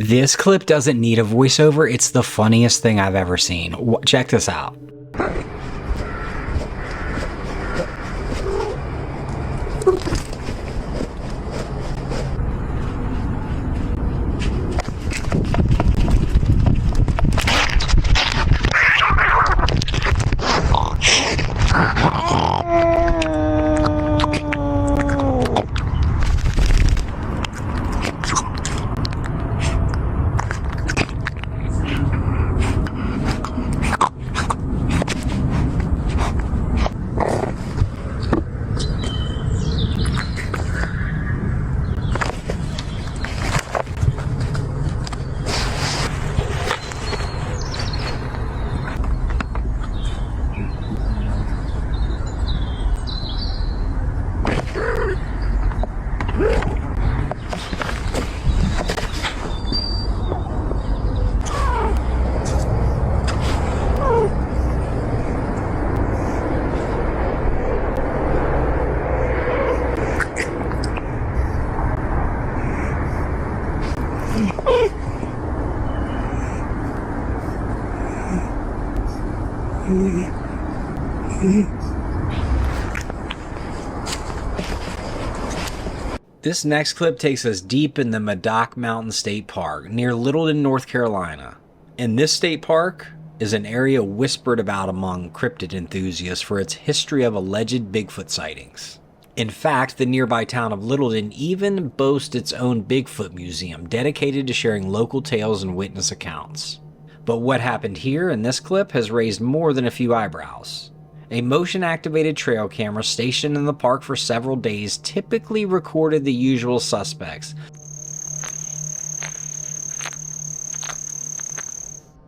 This clip doesn't need a voiceover. It's the funniest thing I've ever seen. Check this out. This next clip takes us deep in the Modoc Mountain State Park near Littleton, North Carolina. And this state park is an area whispered about among cryptid enthusiasts for its history of alleged Bigfoot sightings. In fact, the nearby town of Littleton even boasts its own Bigfoot museum dedicated to sharing local tales and witness accounts. But what happened here in this clip has raised more than a few eyebrows. A motion-activated trail camera stationed in the park for several days typically recorded the usual suspects.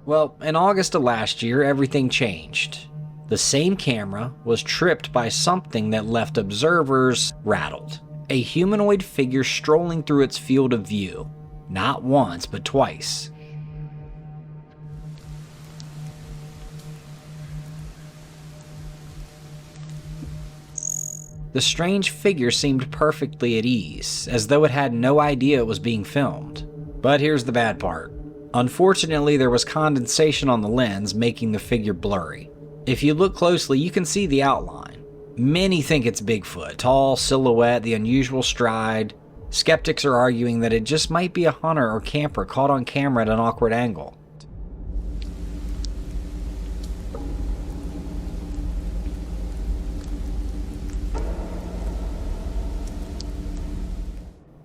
Well, in August of last year, everything changed. The same camera was tripped by something that left observers rattled. A humanoid figure strolling through its field of view. Not once, but twice. The strange figure seemed perfectly at ease, as though it had no idea it was being filmed. But here's the bad part. Unfortunately, there was condensation on the lens, making the figure blurry. If you look closely, you can see the outline. Many think it's Bigfoot, tall silhouette, the unusual stride. Skeptics are arguing that it just might be a hunter or camper caught on camera at an awkward angle.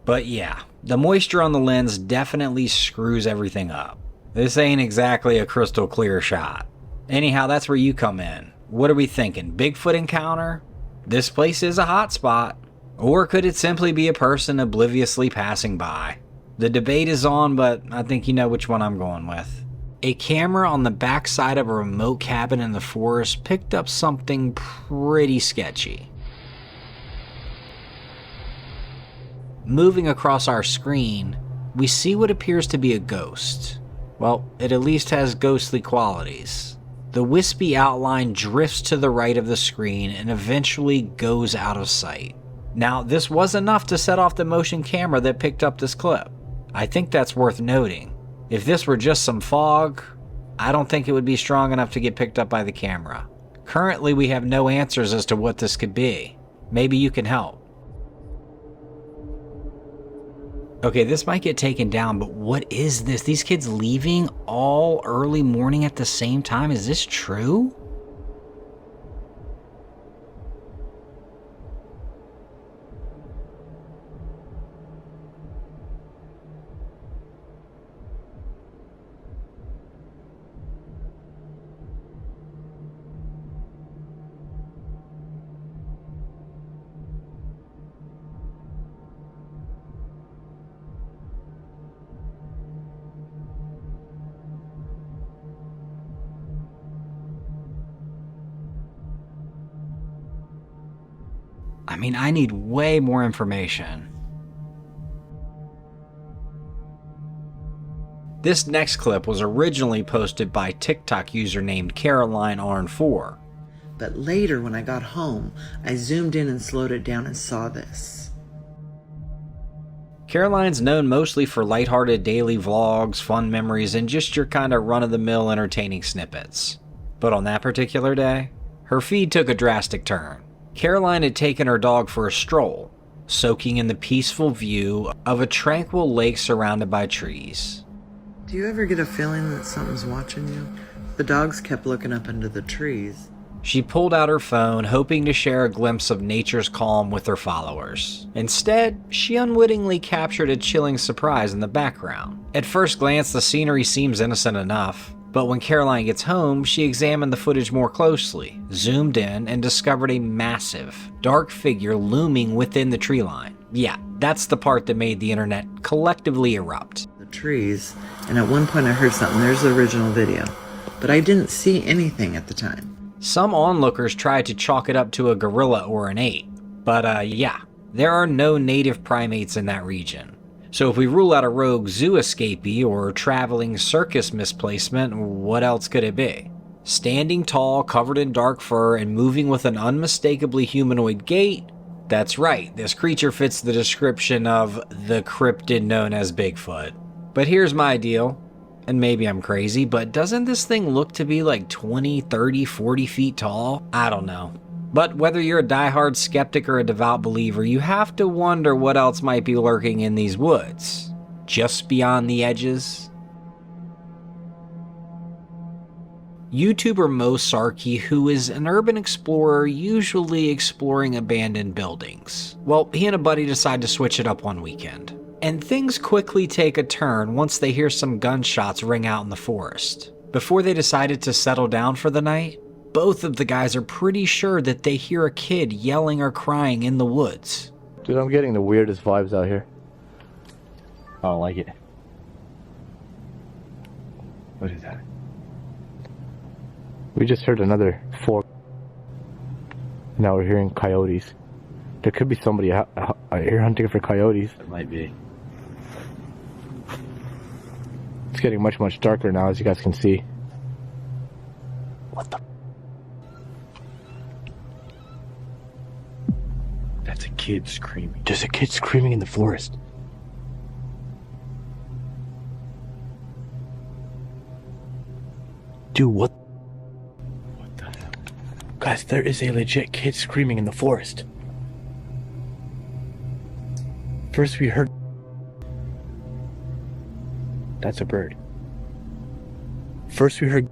But yeah, the moisture on the lens definitely screws everything up. This ain't exactly a crystal clear shot. Anyhow, that's where you come in. What are we thinking? Bigfoot encounter? This place is a hot spot. Or could it simply be a person obliviously passing by? The debate is on, but I think you know which one I'm going with. A camera on the backside of a remote cabin in the forest picked up something pretty sketchy. Moving across our screen, we see what appears to be a ghost. Well, it at least has ghostly qualities. The wispy outline drifts to the right of the screen and eventually goes out of sight. Now, this was enough to set off the motion camera that picked up this clip. I think that's worth noting. If this were just some fog, I don't think it would be strong enough to get picked up by the camera. Currently, we have no answers as to what this could be. Maybe you can help. Okay, this might get taken down, but what is this? These kids leaving all early morning at the same time? Is this true? I mean, I need way more information. This next clip was originally posted by TikTok user named CarolineArn4. But later, when I got home, I zoomed in and slowed it down and saw this. Caroline's known mostly for lighthearted daily vlogs, fun memories, and just your kind of run-of-the-mill entertaining snippets. But on that particular day, her feed took a drastic turn. Caroline had taken her dog for a stroll, soaking in the peaceful view of a tranquil lake surrounded by trees. Do you ever get a feeling that something's watching you? The dogs kept looking up into the trees. She pulled out her phone, hoping to share a glimpse of nature's calm with her followers. Instead, she unwittingly captured a chilling surprise in the background. At first glance, the scenery seems innocent enough, but when Caroline gets home, she examined the footage more closely, zoomed in, and discovered a massive, dark figure looming within the tree line. Yeah, that's the part that made the internet collectively erupt. The trees, and at one point I heard something. There's the original video. But I didn't see anything at the time. Some onlookers tried to chalk it up to a gorilla or an ape, but yeah, there are no native primates in that region. So if we rule out a rogue zoo escapee or traveling circus misplacement, what else could it be? Standing tall, covered in dark fur, and moving with an unmistakably humanoid gait? That's right, this creature fits the description of the cryptid known as Bigfoot. But here's my deal. And maybe I'm crazy, but doesn't this thing look to be like 20, 30, 40 feet tall? I don't know. But whether you're a diehard skeptic or a devout believer, you have to wonder what else might be lurking in these woods. Just beyond the edges. YouTuber Mo Sarkey, who is an urban explorer usually exploring abandoned buildings. Well, he and a buddy decide to switch it up one weekend. And things quickly take a turn once they hear some gunshots ring out in the forest. Before they decided to settle down for the night, both of the guys are pretty sure that they hear a kid yelling or crying in the woods. Dude, I'm getting the weirdest vibes out here. I don't like it. What is that? We just heard another fork. Now we're hearing coyotes. There could be somebody out here hunting for coyotes. It might be. It's getting much, much darker now, as you guys can see. What the? That's a kid screaming. There's a kid screaming in the forest. Dude, what? What the hell? Guys, there is a legit kid screaming in the forest. First we heard... That's a bird. First we heard...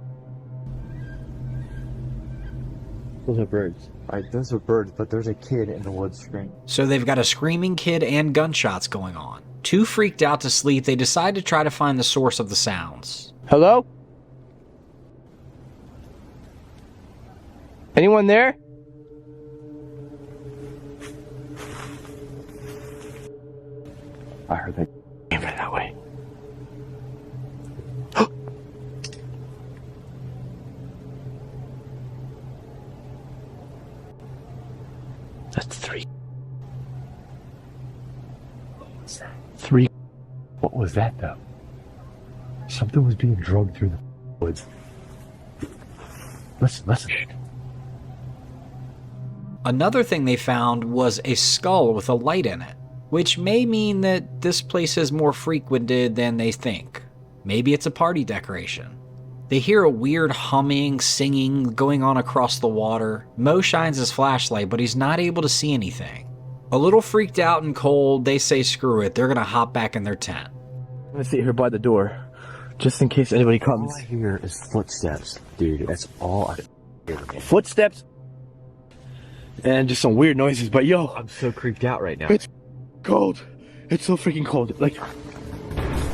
Those are birds. Alright, those are birds, but there's a kid in the woods screaming. So they've got a screaming kid and gunshots going on. Too freaked out to sleep, they decide to try to find the source of the sounds. Hello? Anyone there? I heard that Came right that way. That's three. What was that? Three. What was that, though? Something was being drugged through the woods. Listen. Another thing they found was a skull with a light in it, which may mean that this place is more frequented than they think. Maybe it's a party decoration. They hear a weird humming, singing going on across the water. Mo shines his flashlight, but he's not able to see anything. A little freaked out and cold, they say screw it, they're gonna hop back in their tent. I'm gonna sit here by the door, just in case anybody comes. All I hear is footsteps, dude. That's all I hear. Footsteps and just some weird noises, but yo, I'm so creeped out right now. it's cold. It's so freaking cold. Like,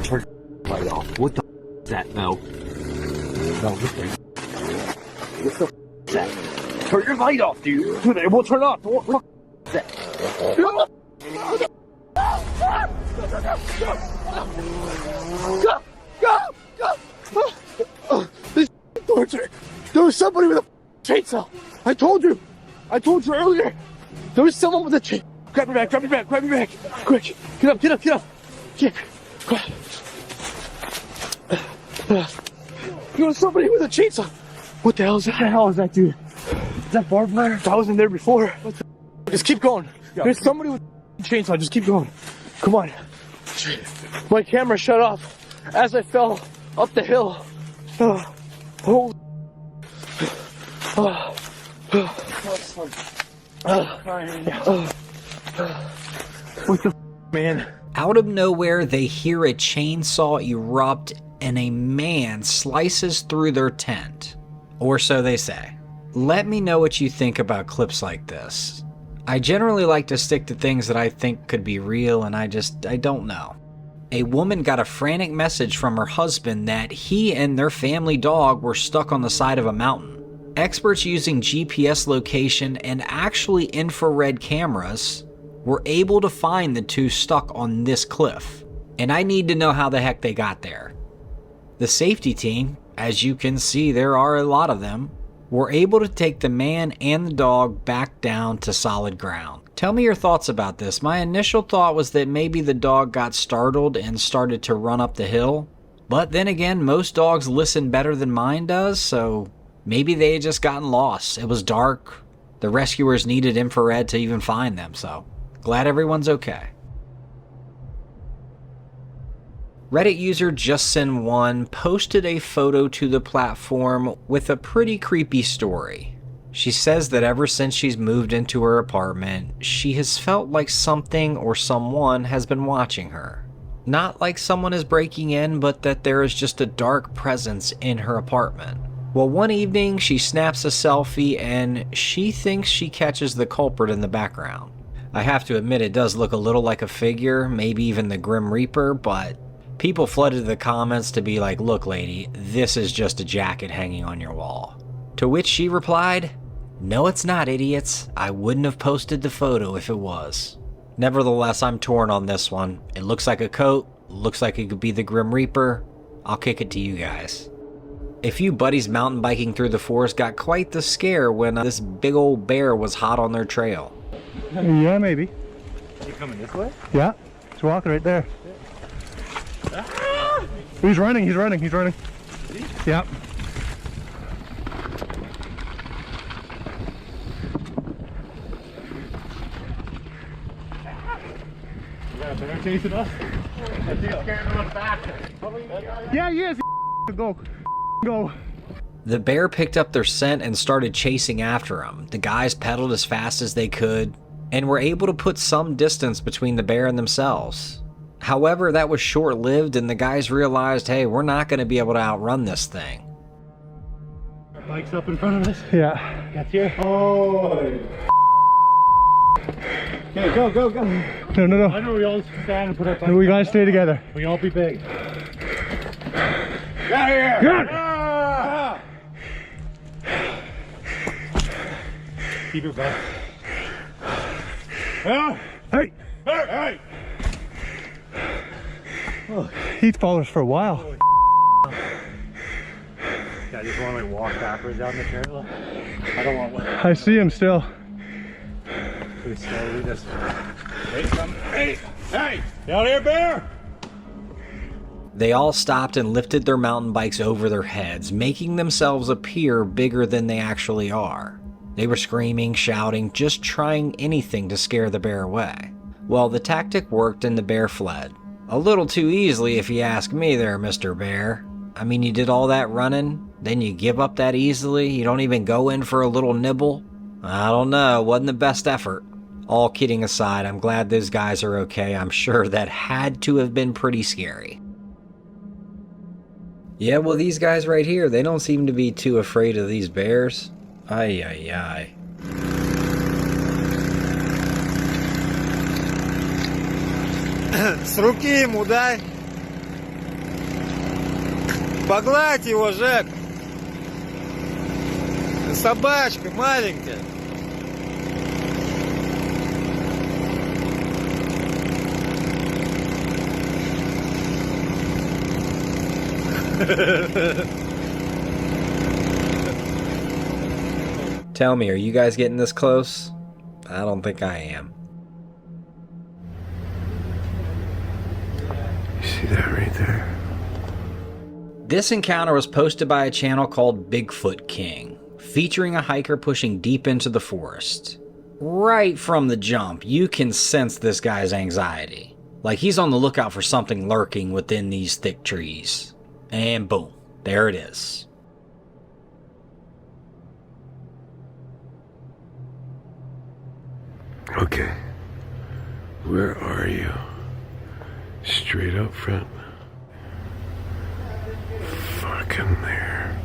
Turn the light off. What the is that? No. No, listen. What the is that? Turn your light off, dude. dude, it won't turn off. What is that? This torture. There was somebody with a chainsaw. I told you earlier. There was someone with a chain. Grab me back. Quick. Get up. Get. There was somebody with a chainsaw. What the hell is that? What the hell is that, dude? Is that barbed wire? I wasn't there before. Just keep going. There's somebody with a chainsaw. Just keep going. Come on. My camera shut off as I fell up the hill. Holy. What the man? Out of nowhere, they hear a chainsaw erupt and a man slices through their tent. Or so they say. Let me know what you think about clips like this. I generally like to stick to things that I think could be real, and I don't know. A woman got a frantic message from her husband that he and their family dog were stuck on the side of a mountain. Experts using GPS location and actually infrared cameras were able to find the two stuck on this cliff. And I need to know how the heck they got there. The safety team, as you can see there are a lot of them, were able to take the man and the dog back down to solid ground. Tell me your thoughts about this. My initial thought was that maybe the dog got startled and started to run up the hill. But then again, most dogs listen better than mine does, so maybe they had just gotten lost. It was dark. The rescuers needed infrared to even find them, so glad everyone's okay. Reddit user JustSend1 posted a photo to the platform with a pretty creepy story. She says that ever since she's moved into her apartment, she has felt like something or someone has been watching her. Not like someone is breaking in, but that there is just a dark presence in her apartment. Well, one evening she snaps a selfie and she thinks she catches the culprit in the background. I have to admit it does look a little like a figure, maybe even the Grim Reaper, but people flooded the comments to be like, look lady, this is just a jacket hanging on your wall. To which she replied, no it's not, idiots. I wouldn't have posted the photo if it was. Nevertheless, I'm torn on this one. It looks like a coat, looks like it could be the Grim Reaper. I'll kick it to you guys. A few buddies mountain biking through the forest got quite the scare when this big old bear was hot on their trail. Yeah, maybe. You coming this way? Yeah, he's walking right there. He's running. Yeah. You got a bear chasing us? I think it's scared to look back. Yeah, he is. Go. The bear picked up their scent and started chasing after him. The guys pedaled as fast as they could and were able to put some distance between the bear and themselves. However, that was short-lived and the guys realized, hey, we're not going to be able to outrun this thing. Our bike's up in front of us. Yeah. That's here. Oh. Okay, go. No. I know we all stand and put our bikes. We gotta stay together. We all be big. Get out of here! Good. Ah! Keep your back. Ah! Hey. Hey! Oh, he's followed us for a while. Yeah, I just want to like walk backwards down the trail. I don't want one. I see him still. We slowly just. Hey! Down here, bear! They all stopped and lifted their mountain bikes over their heads, making themselves appear bigger than they actually are. They were screaming, shouting, just trying anything to scare the bear away. Well, the tactic worked and the bear fled. A little too easily if you ask me there, Mr. Bear. I mean, you did all that running, then you give up that easily? You don't even go in for a little nibble? I don't know, wasn't the best effort. All kidding aside, I'm glad those guys are okay. I'm sure that had to have been pretty scary. Yeah, well, these guys right here, they don't seem to be too afraid of these bears. Ay. С руки ему дай. Погладь его, Жек. Собачка маленькая. Tell me, are you guys getting this close? I don't think I am. You see that right there? This encounter was posted by a channel called Bigfoot King, featuring a hiker pushing deep into the forest. Right from the jump, you can sense this guy's anxiety. like he's on the lookout for something lurking within these thick trees. And boom, there it is. Okay. Where are you? Straight up front. Fucking there.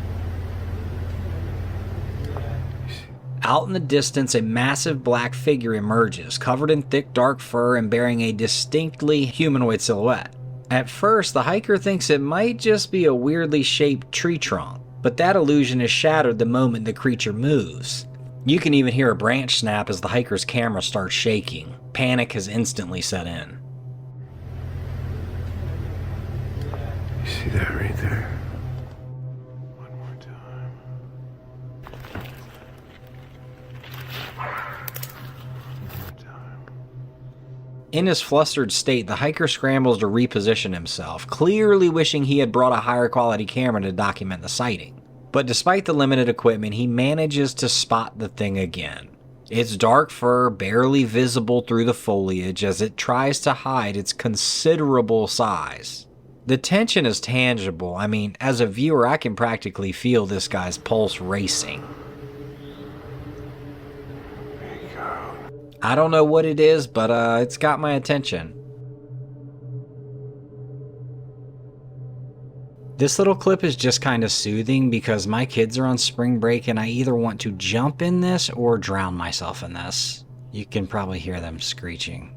Out in the distance, a massive black figure emerges, covered in thick dark fur and bearing a distinctly humanoid silhouette. At first, the hiker thinks it might just be a weirdly shaped tree trunk, but that illusion is shattered the moment the creature moves. You can even hear a branch snap as the hiker's camera starts shaking. Panic has instantly set in. You see that right there? One more time. One more time. In his flustered state, the hiker scrambles to reposition himself, clearly wishing he had brought a higher quality camera to document the sighting. But despite the limited equipment, he manages to spot the thing again. Its dark fur barely visible through the foliage as it tries to hide its considerable size. The tension is tangible. I mean, as a viewer, I can practically feel this guy's pulse racing. I don't know what it is, but it's got my attention. This little clip is just kind of soothing because my kids are on spring break and I either want to jump in this or drown myself in this. You can probably hear them screeching.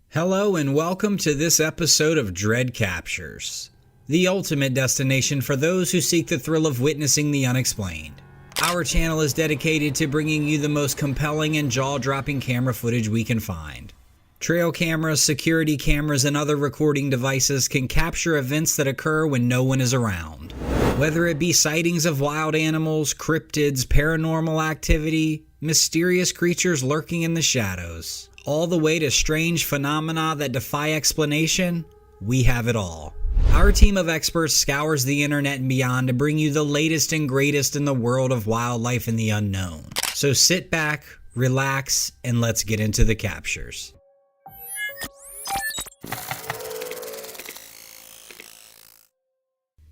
Hello and welcome to this episode of Dread Captures, the ultimate destination for those who seek the thrill of witnessing the unexplained. Our channel is dedicated to bringing you the most compelling and jaw-dropping camera footage we can find. Trail cameras, security cameras, and other recording devices can capture events that occur when no one is around. Whether it be sightings of wild animals, cryptids, paranormal activity, mysterious creatures lurking in the shadows, all the way to strange phenomena that defy explanation, we have it all. Our team of experts scours the internet and beyond to bring you the latest and greatest in the world of wildlife and the unknown. So sit back, relax, and let's get into the captures.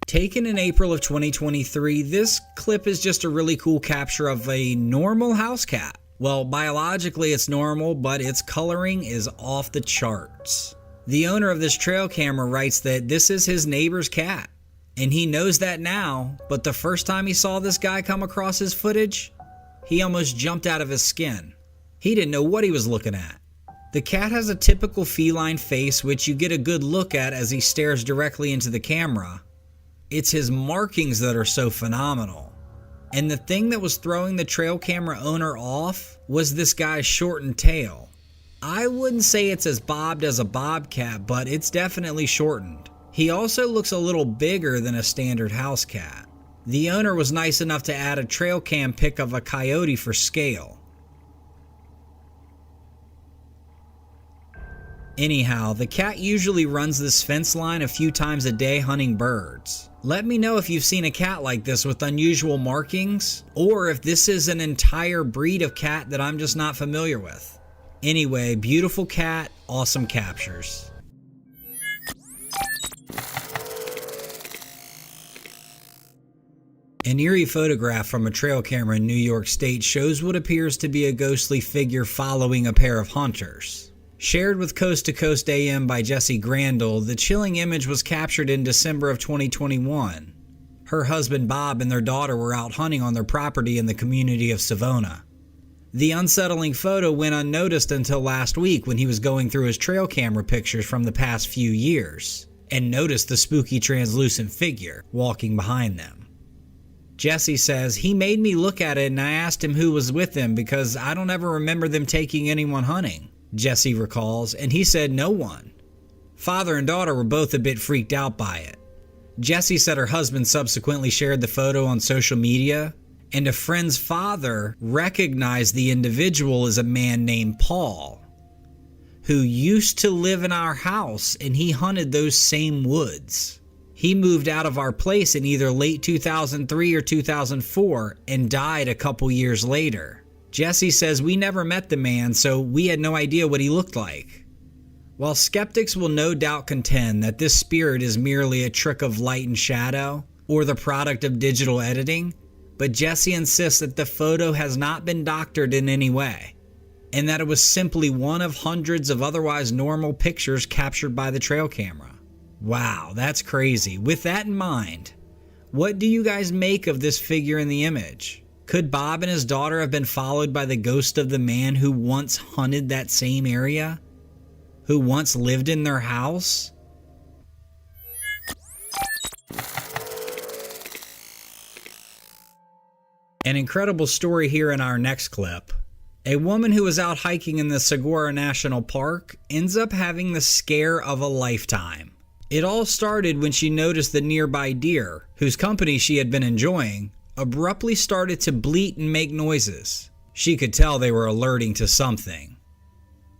Taken in April of 2023, this clip is just a really cool capture of a normal house cat. Well, biologically it's normal, but its coloring is off the charts. The owner of this trail camera writes that this is his neighbor's cat, and he knows that now, but the first time he saw this guy come across his footage, he almost jumped out of his skin. He didn't know what he was looking at. The cat has a typical feline face, which you get a good look at as he stares directly into the camera. It's his markings that are so phenomenal. And the thing that was throwing the trail camera owner off was this guy's shortened tail. I wouldn't say it's as bobbed as a bobcat, but it's definitely shortened. He also looks a little bigger than a standard house cat. The owner was nice enough to add a trail cam pic of a coyote for scale. Anyhow, the cat usually runs this fence line a few times a day hunting birds. Let me know if you've seen a cat like this with unusual markings, or if this is an entire breed of cat that I'm just not familiar with. Anyway, beautiful cat, awesome captures. An eerie photograph from a trail camera in New York State shows what appears to be a ghostly figure following a pair of hunters. Shared with Coast to Coast AM by Jessie Grandel, the chilling image was captured in December of 2021. Her husband Bob and their daughter were out hunting on their property in the community of Savona. The unsettling photo went unnoticed until last week when he was going through his trail camera pictures from the past few years and noticed the spooky translucent figure walking behind them. Jessie says, "He made me look at it and I asked him who was with them because I don't ever remember them taking anyone hunting." Jessie recalls, and he said no one. Father and daughter were both a bit freaked out by it. Jessie said her husband subsequently shared the photo on social media, and a friend's father recognized the individual as a man named Paul, who used to live in our house, and he hunted those same woods. He moved out of our place in either late 2003 or 2004 and died a couple years later. Jesse says we never met the man, so we had no idea what he looked like. While skeptics will no doubt contend that this spirit is merely a trick of light and shadow, or the product of digital editing, but Jesse insists that the photo has not been doctored in any way, and that it was simply one of hundreds of otherwise normal pictures captured by the trail camera. Wow, that's crazy. With that in mind, what do you guys make of this figure in the image? Could Bob and his daughter have been followed by the ghost of the man who once hunted that same area? Who once lived in their house? An incredible story here in our next clip. A woman who was out hiking in the Saguaro National Park ends up having the scare of a lifetime. It all started when she noticed the nearby deer, whose company she had been enjoying, abruptly started to bleat and make noises. She could tell they were alerting to something.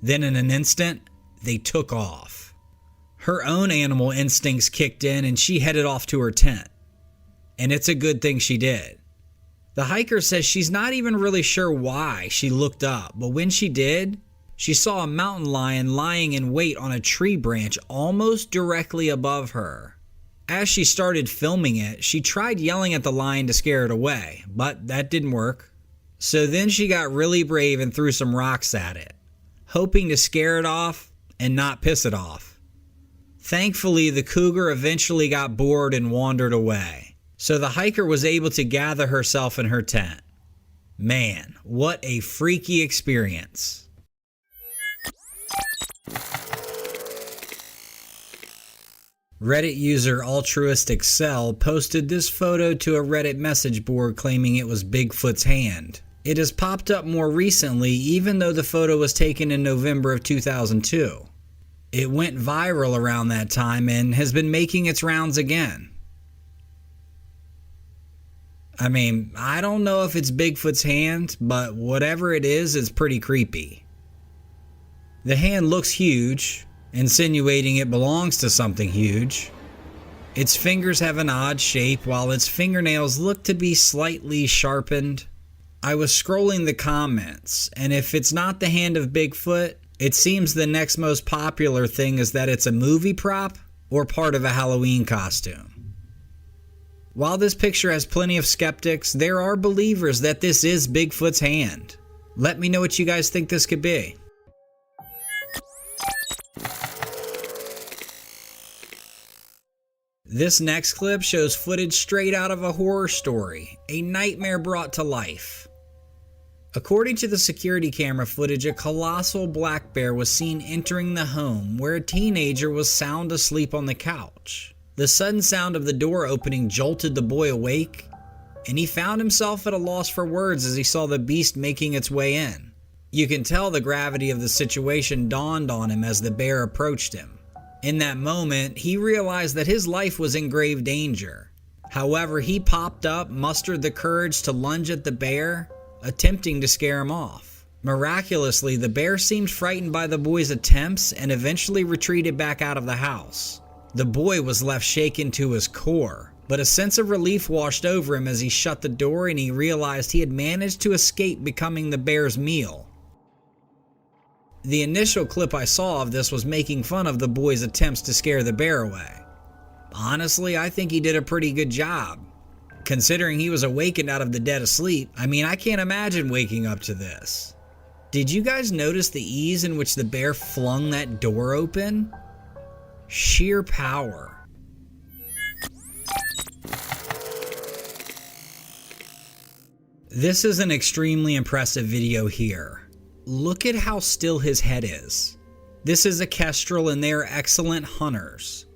Then in an instant, they took off. Her own animal instincts kicked in and she headed off to her tent. And it's a good thing she did. The hiker says she's not even really sure why she looked up, but when she did, she saw a mountain lion lying in wait on a tree branch almost directly above her. As she started filming it, she tried yelling at the lion to scare it away, but that didn't work. So then she got really brave and threw some rocks at it, hoping to scare it off and not piss it off. Thankfully, the cougar eventually got bored and wandered away, so the hiker was able to gather herself in her tent. Man, what a freaky experience. Reddit user Altruistic Cell posted this photo to a Reddit message board claiming it was Bigfoot's hand. It has popped up more recently, even though the photo was taken in November of 2002. It went viral around that time and has been making its rounds again. I mean, I don't know if it's Bigfoot's hand, but whatever it is, it's pretty creepy. The hand looks huge, insinuating it belongs to something huge. Its fingers have an odd shape, while its fingernails look to be slightly sharpened. I was scrolling the comments, and if it's not the hand of Bigfoot, it seems the next most popular thing is that it's a movie prop or part of a Halloween costume. While this picture has plenty of skeptics, there are believers that this is Bigfoot's hand. Let me know what you guys think this could be. This next clip shows footage straight out of a horror story, a nightmare brought to life. According to the security camera footage, a colossal black bear was seen entering the home where a teenager was sound asleep on the couch. The sudden sound of the door opening jolted the boy awake, and he found himself at a loss for words as he saw the beast making its way in. You can tell the gravity of the situation dawned on him as the bear approached him. In that moment, he realized that his life was in grave danger. However, he popped up, mustered the courage to lunge at the bear, attempting to scare him off. Miraculously, the bear seemed frightened by the boy's attempts and eventually retreated back out of the house. The boy was left shaken to his core, but a sense of relief washed over him as he shut the door and he realized he had managed to escape becoming the bear's meal. The initial clip I saw of this was making fun of the boy's attempts to scare the bear away. Honestly, I think he did a pretty good job. Considering he was awakened out of the dead of sleep, I mean, I can't imagine waking up to this. Did you guys notice the ease in which the bear flung that door open? Sheer power. This is an extremely impressive video here. Look at how still his head is. This is a kestrel and they are excellent hunters,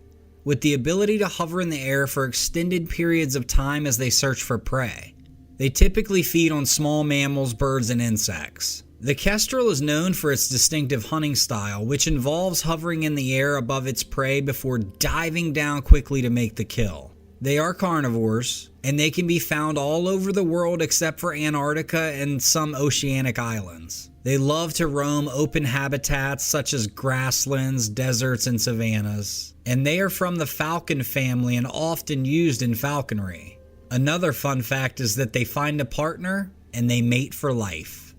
with the ability to hover in the air for extended periods of time as they search for prey. They typically feed on small mammals, birds, and insects. The kestrel is known for its distinctive hunting style, which involves hovering in the air above its prey before diving down quickly to make the kill. They are carnivores, and they can be found all over the world except for Antarctica and some oceanic islands. They love to roam open habitats such as grasslands, deserts, and savannas. And they are from the falcon family and often used in falconry. Another fun fact is that they find a partner and they mate for life.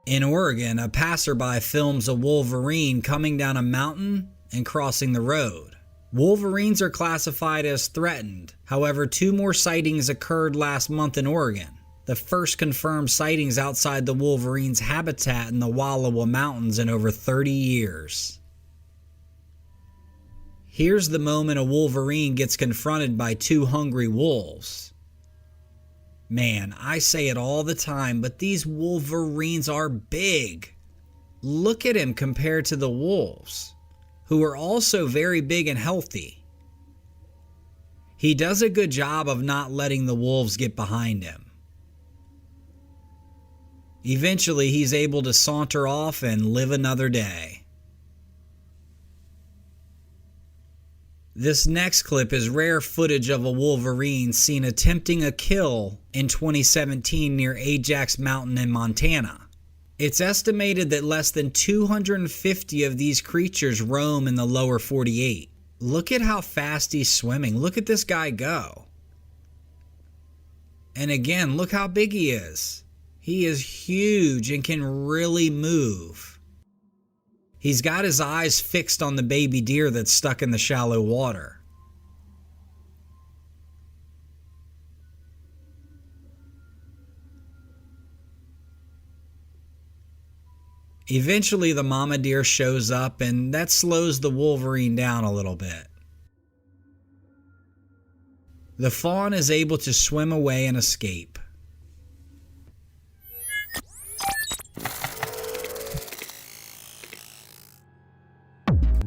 In Oregon, a passerby films a wolverine coming down a mountain and crossing the road. Wolverines are classified as threatened. However, 2 more sightings occurred last month in Oregon. The first confirmed sightings outside the wolverine's habitat in the Wallowa Mountains in over 30 years. Here's the moment a wolverine gets confronted by 2 hungry wolves. Man, I say it all the time, but these wolverines are big. Look at him compared to the wolves, who are also very big and healthy. He does a good job of not letting the wolves get behind him. Eventually, he's able to saunter off and live another day. This next clip is rare footage of a wolverine seen attempting a kill in 2017 near Ajax Mountain in Montana. It's estimated that less than 250 of these creatures roam in the lower 48. Look at how fast he's swimming. Look at this guy go. And again, look how big he is. He is huge and can really move. He's got his eyes fixed on the baby deer that's stuck in the shallow water. Eventually, the mama deer shows up, and that slows the wolverine down a little bit. The fawn is able to swim away and escape.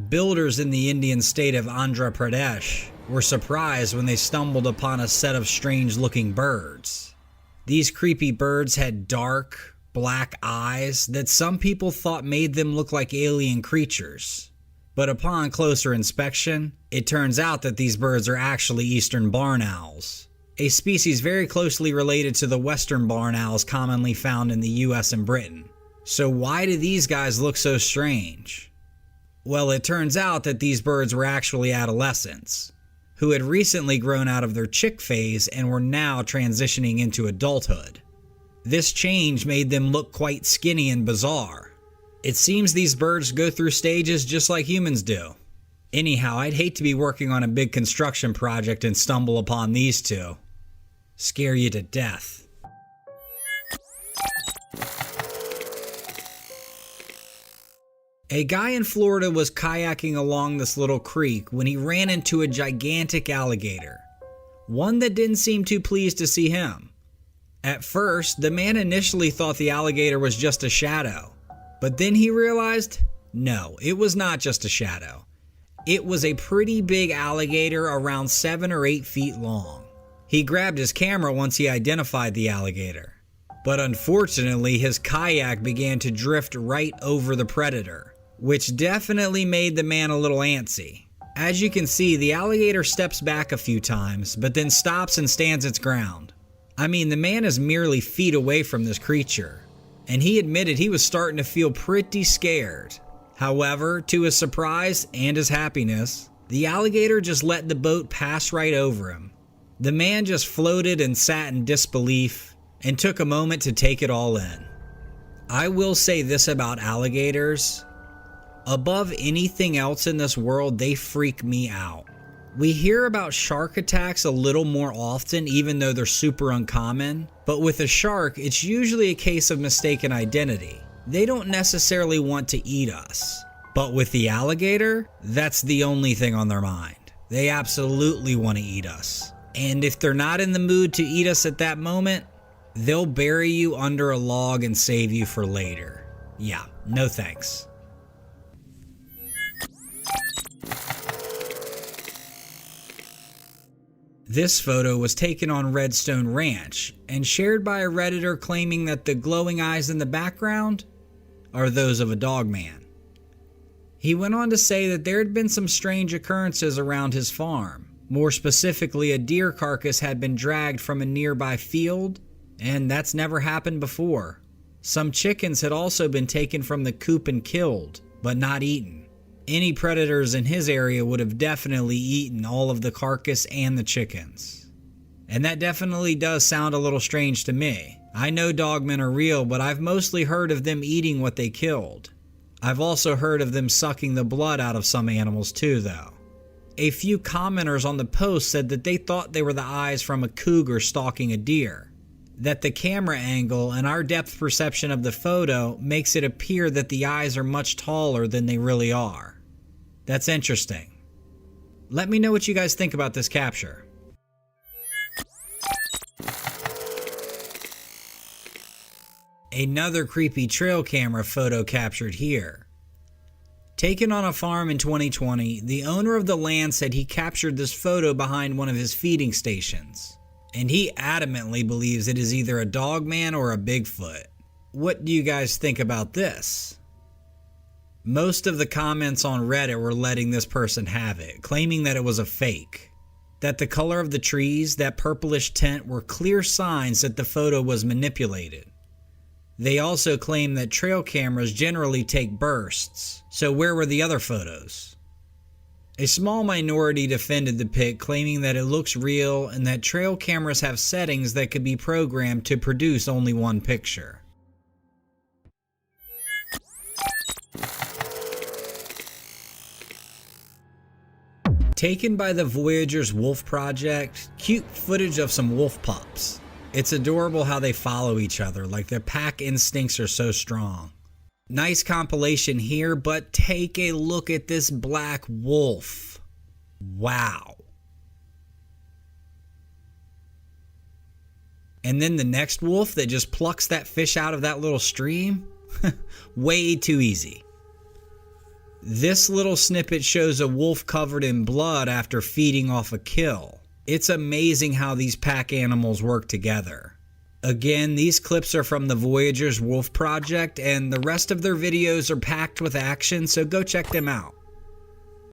Builders in the Indian state of Andhra Pradesh were surprised when they stumbled upon a set of strange-looking birds. These creepy birds had dark, black eyes that some people thought made them look like alien creatures. But upon closer inspection, it turns out that these birds are actually eastern barn owls, a species very closely related to the western barn owls commonly found in the US and Britain. So why do these guys look so strange? Well, it turns out that these birds were actually adolescents, who had recently grown out of their chick phase and were now transitioning into adulthood. This change made them look quite skinny and bizarre. It seems these birds go through stages just like humans do. Anyhow, I'd hate to be working on a big construction project and stumble upon these two. Scare you to death. A guy in Florida was kayaking along this little creek when he ran into a gigantic alligator, one that didn't seem too pleased to see him. At first, the man initially thought the alligator was just a shadow, but then he realized, no, it was not just a shadow. It was a pretty big alligator around 7 or 8 feet long. He grabbed his camera once he identified the alligator, but unfortunately his kayak began to drift right over the predator, which definitely made the man a little antsy. As you can see, the alligator steps back a few times, but then stops and stands its ground. I mean, the man is merely feet away from this creature, and he admitted he was starting to feel pretty scared. However, to his surprise and his happiness, the alligator just let the boat pass right over him. The man just floated and sat in disbelief and took a moment to take it all in. I will say this about alligators. Above anything else in this world, they freak me out. We hear about shark attacks a little more often, even though they're super uncommon. But with a shark, it's usually a case of mistaken identity. They don't necessarily want to eat us. But with the alligator, that's the only thing on their mind. They absolutely want to eat us. And if they're not in the mood to eat us at that moment, they'll bury you under a log and save you for later. Yeah, no thanks. This photo was taken on Redstone Ranch and shared by a Redditor claiming that the glowing eyes in the background are those of a dog man. He went on to say that there had been some strange occurrences around his farm. More specifically, a deer carcass had been dragged from a nearby field, and that's never happened before. Some chickens had also been taken from the coop and killed, but not eaten. Any predators in his area would have definitely eaten all of the carcass and the chickens. And that definitely does sound a little strange to me. I know dogmen are real, but I've mostly heard of them eating what they killed. I've also heard of them sucking the blood out of some animals too, though. A few commenters on the post said that they thought they were the eyes from a cougar stalking a deer, that the camera angle and our depth perception of the photo makes it appear that the eyes are much taller than they really are. That's interesting. Let me know what you guys think about this capture. Another creepy trail camera photo captured here. Taken on a farm in 2020, the owner of the land said he captured this photo behind one of his feeding stations, and he adamantly believes it is either a dogman or a Bigfoot. What do you guys think about this? Most of the comments on Reddit were letting this person have it, claiming that it was a fake, that the color of the trees, that purplish tint, were clear signs that the photo was manipulated. They also claim that trail cameras generally take bursts, so where were the other photos? A small minority defended the pic, claiming that it looks real and that trail cameras have settings that could be programmed to produce only one picture. Taken by the Voyager's Wolf Project, cute footage of some wolf pups. It's adorable how they follow each other, like their pack instincts are so strong. Nice compilation here, but take a look at this black wolf. Wow. And then the next wolf that just plucks that fish out of that little stream? Way too easy. This little snippet shows a wolf covered in blood after feeding off a kill. It's amazing how these pack animals work together. Again, these clips are from the Voyager's Wolf Project, and the rest of their videos are packed with action, so go check them out.